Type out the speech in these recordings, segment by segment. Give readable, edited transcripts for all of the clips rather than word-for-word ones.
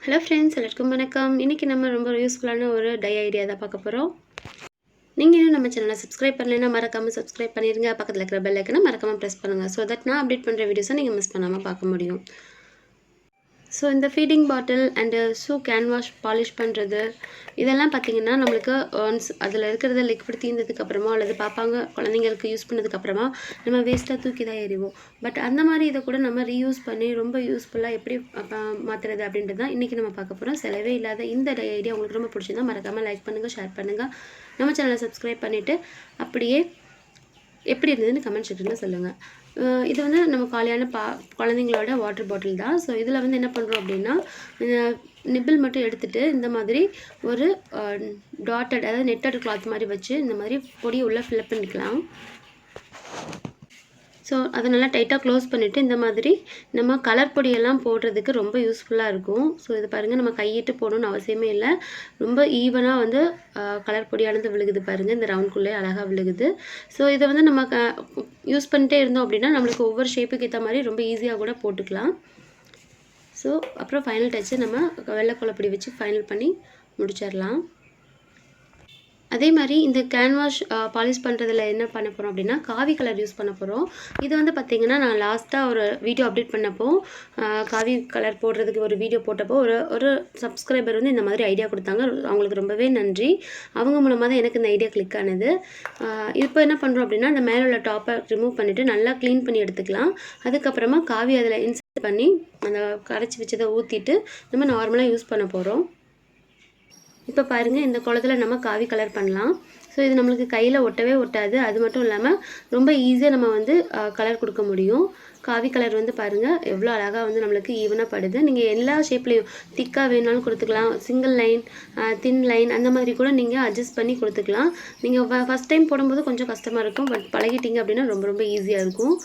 Hello friends, எல்லாருக்கும் வணக்கம். இன்றைக்கி நம்ம ரொம்ப யூஸ்ஃபுல்லான ஒரு டை ஐடியா தான் பார்க்க போகிறோம். நீங்கள் இன்னும் நம்ம சேனலை சப்ஸ்கிரைப் பண்ணலைன்னா மறக்காமல் சப்ஸ்கிரைப் பண்ணிடுங்க. பக்கத்தில் இருக்கிற பெல் ஐக்கனை மறக்காமல் ப்ரெஸ் பண்ணுங்கள். ஸோ தட் நான் அப்டேட் பண்ணுற வீடியோஸை நீங்கள் மிஸ் பண்ணாமல் பார்க்க முடியும். ஸோ இந்த feeding bottle and shoe can wash polish பண்ணுறது இதெல்லாம் பார்த்திங்கன்னா நம்மளுக்கு ஒன்ஸ் அதில் இருக்கிறத லிக்விட் தீர்ந்ததுக்கப்புறமா அல்லது பார்ப்பாங்க குழந்தைங்களுக்கு யூஸ் பண்ணதுக்கப்புறமா நம்ம வேஸ்ட்டாக தூக்கி தான் எறிவோம். பட் அந்த மாதிரி இதை கூட நம்ம ரீயூஸ் பண்ணி ரொம்ப யூஸ்ஃபுல்லாக எப்படி மாற்றுறது அப்படின்றது தான் இன்றைக்கி நம்ம பார்க்க போகிறோம். செலவே இல்லாத இந்த ஐடியா உங்களுக்கு ரொம்ப பிடிச்சிருந்தா மறக்காமல் லைக் பண்ணுங்கள், ஷேர் பண்ணுங்கள், நம்ம சேனலை சப்ஸ்கிரைப் பண்ணிவிட்டு அப்படியே எப்படி இருந்ததுன்னு கமெண்ட் செக்ஷனில் சொல்லுங்கள். இது வந்து நம்ம காலியான குழந்தைங்களோட வாட்டர் பாட்டில் தான். ஸோ இதில் வந்து என்ன பண்ணுறோம் அப்படின்னா, நிப்பிள் மட்டும் எடுத்துகிட்டு இந்த மாதிரி ஒரு டாட்டட் அதாவது நெட்டட் கிளாத் மாதிரி வச்சு இந்த மாதிரி பொடியை உள்ளே ஃபில்அப் பண்ணிக்கலாம். ஸோ அதை நல்லா டைட்டாக க்ளோஸ் பண்ணிவிட்டு இந்த மாதிரி நம்ம கலர் பொடியெல்லாம் போடுறதுக்கு ரொம்ப யூஸ்ஃபுல்லாக இருக்கும். ஸோ இது பாருங்கள், நம்ம கையிட்டு போடணும்னு அவசியமே இல்லை. ரொம்ப ஈவனாக வந்து கலர் பொடியானது விழுகுது பாருங்கள், இந்த ரவுண்ட்குள்ளே அழகாக விழுகுது. ஸோ இதை வந்து நம்ம யூஸ் பண்ணிட்டே இருந்தோம் அப்படின்னா நம்மளுக்கு ஒவ்வொரு ஷேப்புக்கு ஏற்ற மாதிரி ரொம்ப ஈஸியாக கூட போட்டுக்கலாம். ஸோ அப்புறம் ஃபைனல் டச்சு நம்ம வெள்ளைக்கொலப்பொடி வச்சு ஃபைனல் பண்ணி முடிச்சிடலாம். அதே மாதிரி இந்த கேன்வாஷ் பாலிஷ் பண்ணுறதுல என்ன பண்ண போகிறோம் அப்படின்னா, காவி கலர் யூஸ் பண்ண போகிறோம். இது வந்து பார்த்திங்கன்னா நான் லாஸ்ட்டாக ஒரு வீடியோ அப்டேட் பண்ணப்போ காவி கலர் போடுறதுக்கு ஒரு வீடியோ போட்டப்போ ஒரு சப்ஸ்கிரைபர் வந்து இந்த மாதிரி ஐடியா கொடுத்தாங்க. அவங்களுக்கு ரொம்பவே நன்றி. அவங்க மூலமாக தான் எனக்கு இந்த ஐடியா கிளிக் ஆனது. இப்போ என்ன பண்ணுறோம் அப்படின்னா, அந்த மேலே உள்ள டாப்பை ரிமூவ் பண்ணிவிட்டு நல்லா க்ளீன் பண்ணி எடுத்துக்கலாம். அதுக்கப்புறமா காவி அதில் இன்சர்ட் பண்ணி அந்த கரைச்சி வச்சதை ஊற்றிட்டு நம்ம நார்மலாக யூஸ் பண்ண போகிறோம். இப்போ பாருங்கள், இந்த குளத்தில் நம்ம காவி கலர் பண்ணலாம். ஸோ இது நம்மளுக்கு கையில் ஒட்டவே ஒட்டாது. அது மட்டும் இல்லாமல் ரொம்ப ஈஸியாக நம்ம வந்து கலர் கொடுக்க முடியும். காவி கலர் வந்து பாருங்கள் எவ்வளோ அழகாக வந்து நம்மளுக்கு ஈவனாக படுது. நீங்கள் எல்லா ஷேப்லேயும் திக்காக வேணாலும் கொடுத்துக்கலாம், சிங்கிள் லைன், தின் லைன் அந்த மாதிரி கூட நீங்கள் அட்ஜஸ்ட் பண்ணி கொடுத்துக்கலாம். நீங்கள் ஃபஸ்ட் டைம் போடும்போது கொஞ்சம் கஷ்டமாக இருக்கும், பட் பழகிட்டீங்க அப்படின்னா ரொம்ப ரொம்ப ஈஸியாக இருக்கும்.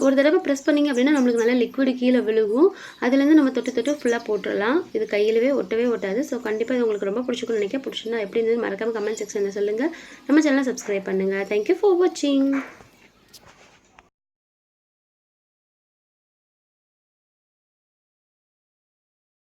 ஒரு தடவை ப்ரெஸ் பண்ணிங்க அப்படின்னா நம்மளுக்கு நல்லா லிக்விடு கீழே விழுகும். அதுலேருந்து நம்ம தொட்டு ஃபுல்லாக போட்டுடலாம். இது கையிலவே ஒட்டவே ஒட்டாது. ஸோ கண்டிப்பாக இது உங்களுக்கு ரொம்ப பிடிச்சிக்கும்னு நினைக்கிறேன். பிடிச்சிருந்தா எப்படி இருந்தது மறக்காமல் கமெண்ட் செக்ஷனில் சொல்லுங்கள். நம்ம சேனலை சப்ஸ்கிரைப் பண்ணுங்கள். தேங்க்யூ ஃபார் வாட்சிங்.